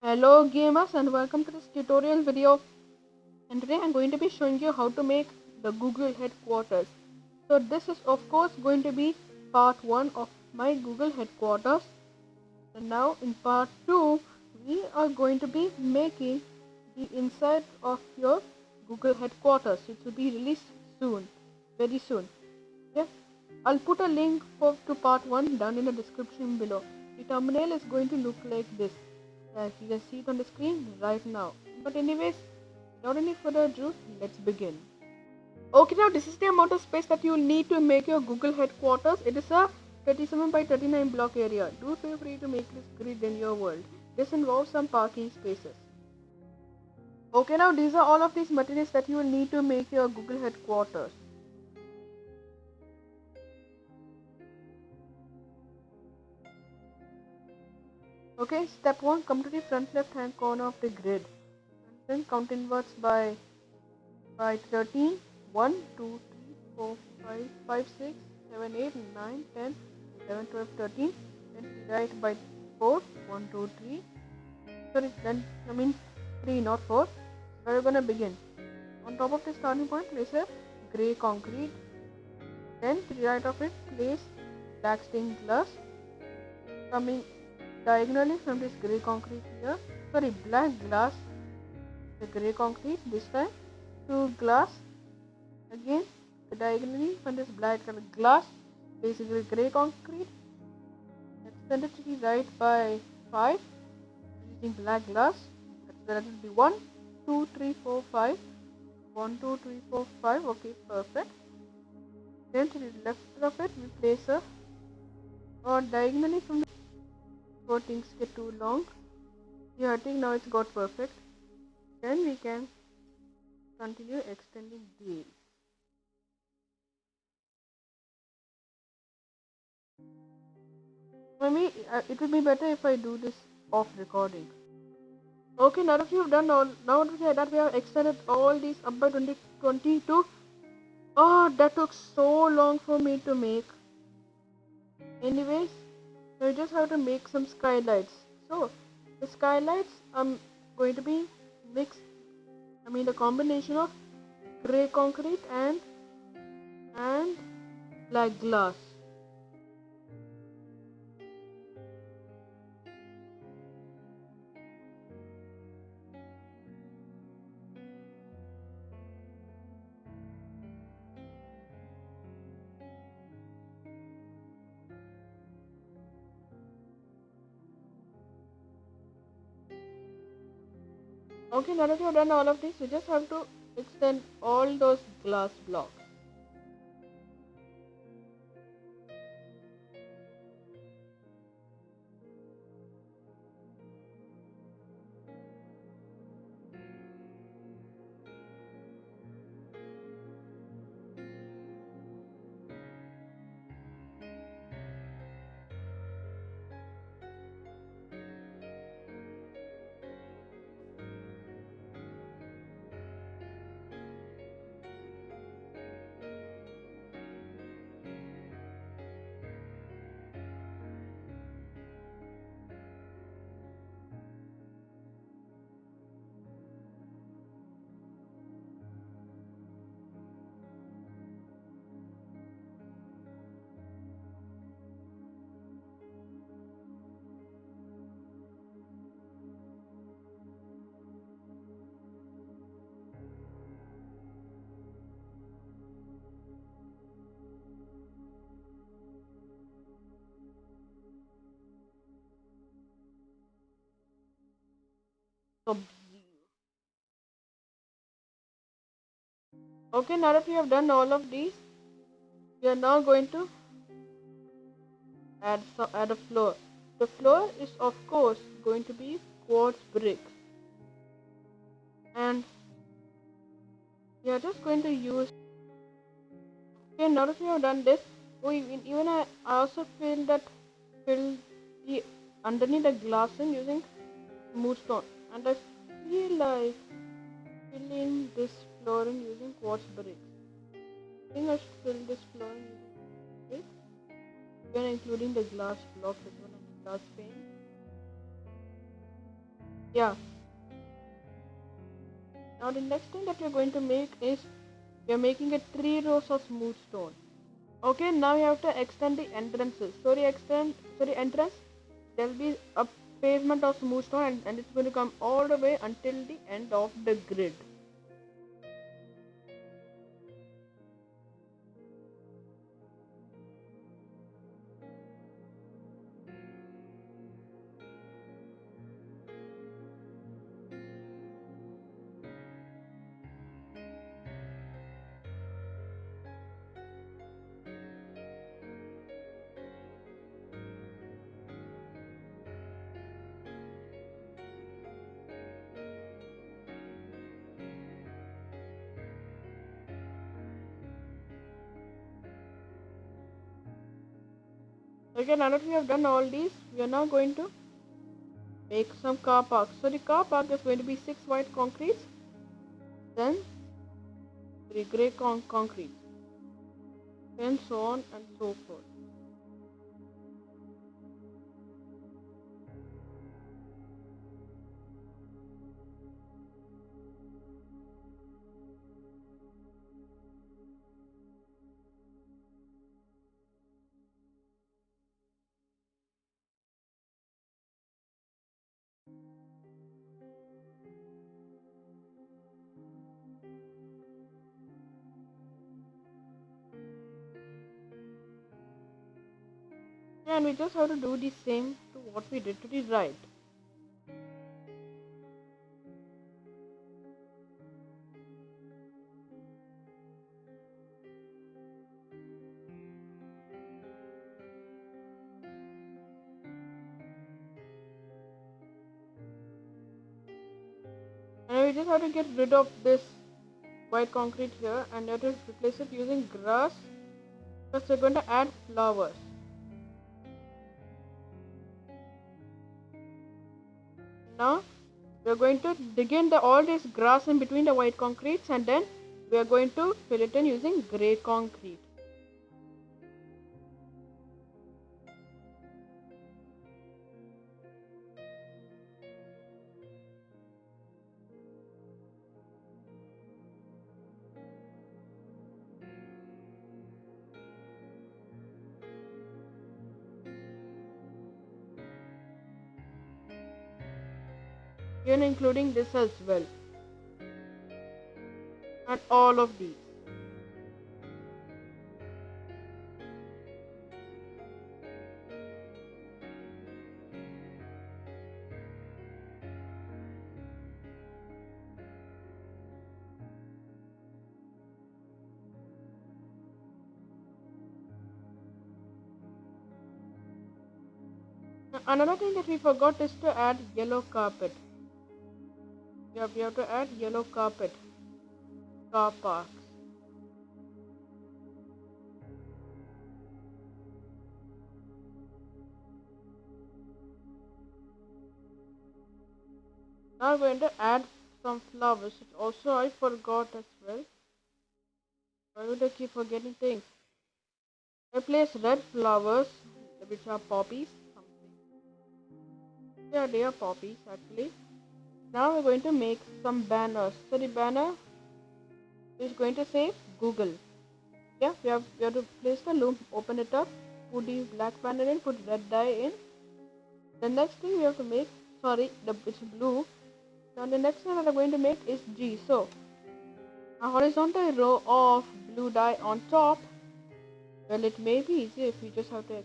Hello gamers and welcome to this tutorial video, and today I'm going to be showing you how to make the Google headquarters. So this is of course going to be part 1 of my Google headquarters, and now in part 2 we are going to be making the inside of your Google headquarters. It will be released soon, very soon. Yeah, I'll put a link to part 1 down in the description below. The thumbnail is going to look like this. You can see it on the screen right now. But anyways, without any further ado, let's begin. Okay, now this is the amount of space that you will need to make your Google headquarters. It is a 37 by 39 block area. Do feel free to make this grid in your world. This involves some parking spaces. Okay, now these are all of these materials that you will need to make your Google headquarters. Okay, step 1, come to the front left hand corner of the grid and then count inwards by 13. 1, 2, 3, 4, 5, 5, 6, 7, 8, 9, 10, 11, 12, 13. Then divide by 4. 1, 2, 3. Sorry, then I mean 3, not 4. So we're gonna begin. On top of the starting point, place a grey concrete. Then to the right of it, place black stained glass. Coming diagonally from this grey concrete here, sorry, black glass, the grey concrete this time, to glass again diagonally from this black color glass, basically grey concrete, extend it to the right by 5 using black glass. That will be 1, 2, 3, 4, 5. 1, 2, 3, 4, 5. Okay, perfect. Then to the left of it, we place a, or diagonally from the, before things get too long. Yeah, I think now it's got perfect. Then we can continue extending these. Maybe it would be better if I do this off recording. Okay, now that you've done all, now that we have extended all these up by 2022. Oh, that took so long for me to make. Anyways, we just have to make some skylights. So the skylights going to be mixed. I mean the combination of grey concrete and black glass. Okay, now that you have done all of this, you just have to extend all those glass blocks. So, okay, now that we have done all of these, we are now going to add a floor. The floor is of course going to be quartz bricks, and we are just going to use. Okay, now that we have done this, even I also fill the underneath the glass in using smooth stone, and I feel like filling this flooring using quartz bricks. I think I should fill this flooring using bricks, even including the glass blocks as well and the glass pane. Yeah. Now the next thing that we're going to make is we're making a 3 rows of smooth stone. Okay, now you have to extend the entrances. So the entrance, there'll be a pavement of smooth stone, and it's going to come all the way until the end of the grid. Okay, now that we have done all these, we are now going to make some car parks. So the car park is going to be 6 white concretes, then 3 grey concretes, and so on and so forth. Yeah, and we just have to do the same to what we did to the right. And we just have to get rid of this white concrete here, and we have to replace it using grass, because we're going to add flowers. Now we're going to dig in all this grass in between the white concretes, and then we are going to fill it in using grey concrete. Even including this as well, and all of these. Now, another thing that we forgot is to add yellow carpet. Yeah, we have to add yellow carpet car parks. Now we're going to add some flowers, which also I forgot as well. Why would I keep forgetting things? I place red flowers, which are poppies. Something. Yeah, they are poppies actually. Now we're going to make some banners. So the banner is going to say Google. Yeah, we have to place the loom, open it up, put the black banner in, put red dye in. The next thing we have to make, sorry, it's blue. Now the next thing that I'm going to make is G. So a horizontal row of blue dye on top. Well, it may be easy if we just have to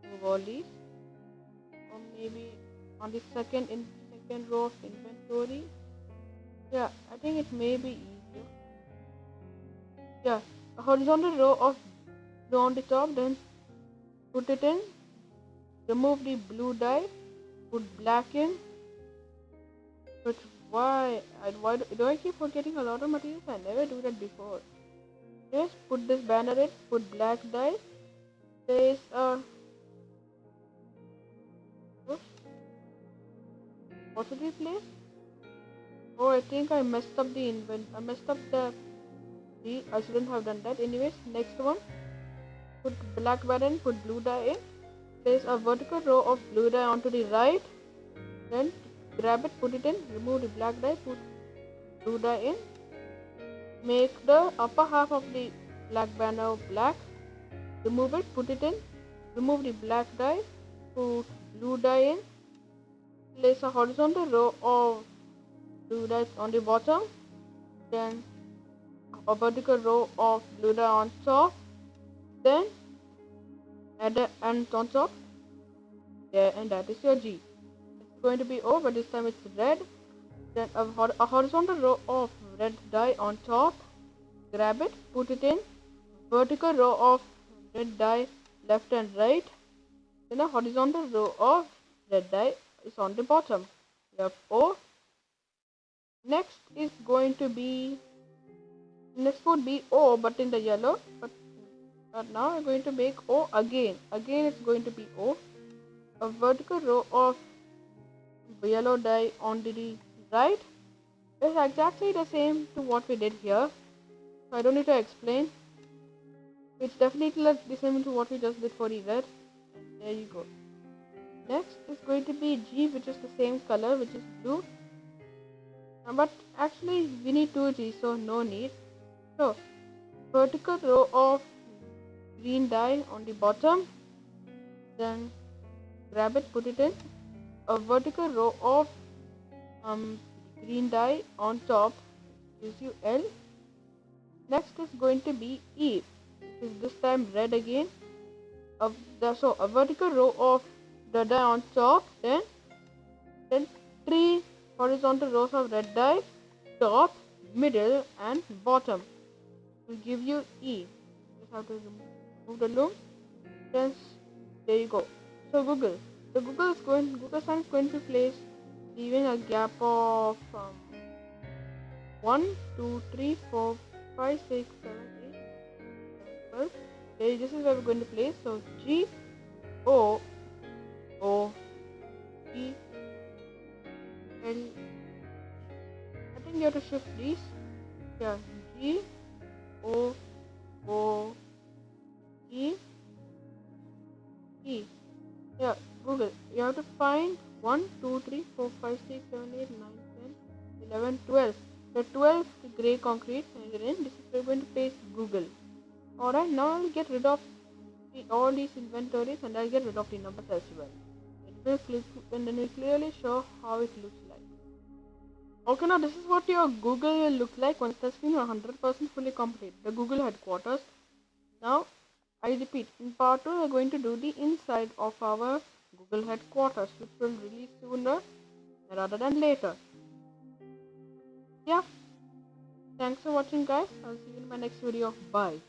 move all these, or maybe on the second row of inventory. Yeah, I think it may be easier. Yeah, a horizontal row of blue on the top, then put it in, remove the blue dye, put black in. But why do I keep forgetting a lot of materials? I never do that before. Just put this banner in, put black dye. There is a oops, what should we place? Oh, I think I messed up I messed up the G. I shouldn't have done that. Anyways, next one. Put black banner in, put blue dye in. Place a vertical row of blue dye onto the right. Then grab it, put it in, remove the black die, put blue die in. Make the upper half of the black banner black. Remove it, put it in, remove the black die, put blue die in. Place a horizontal row of blue dies on the bottom. Then a vertical row of blue die on top. Then add an ant on top. There, and that is your G. It's going to be O, but this time it's red. Then a horizontal row of red die on top. Grab it, put it in. Vertical row of red die left and right. Then a horizontal row of red die is on the bottom. You have O. Next would be O, but in the yellow. But now we're going to make O again. Again it's going to be O. A vertical row of yellow die on the right is exactly the same to what we did here. So I don't need to explain. It's definitely the same to what we just did for the red. And there you go. Next is going to be G, which is the same color, which is blue. But actually we need 2 G, so no need. So vertical row of green die on the bottom. Then grab it, put it in. A vertical row of green die on top gives you L. Next is going to be E, which is this time red again. So a vertical row of the die on top, then 3 horizontal rows of red die, top, middle and bottom will give you E. Just have to remove the loom. Then there you go. So Google sign is going to place, leaving a gap of 1, 2, 3, 4, 5, 6, 7, 8, 12. Okay, this is where we're going to place. So G O O E L. I think you have to shift these. Yeah, G O O E E. Yeah, Google. You have to find 1, 2, 3, 4, 5, 6, 7, 8, 9, 10, 11, 12. The 12th grey concrete, and then this is where we're going to paste Google. Alright, now I'll get rid of all these inventories and I'll get rid of the numbers as well. And then we'll clearly show how it looks like. Okay, now this is what your Google will look like once the screen is 100% fully complete. The Google headquarters. Now, I repeat, in part 2 we are going to do the inside of our Google headquarters, which will release sooner rather than later. Yeah, thanks for watching guys. I'll see you in my next video. Bye.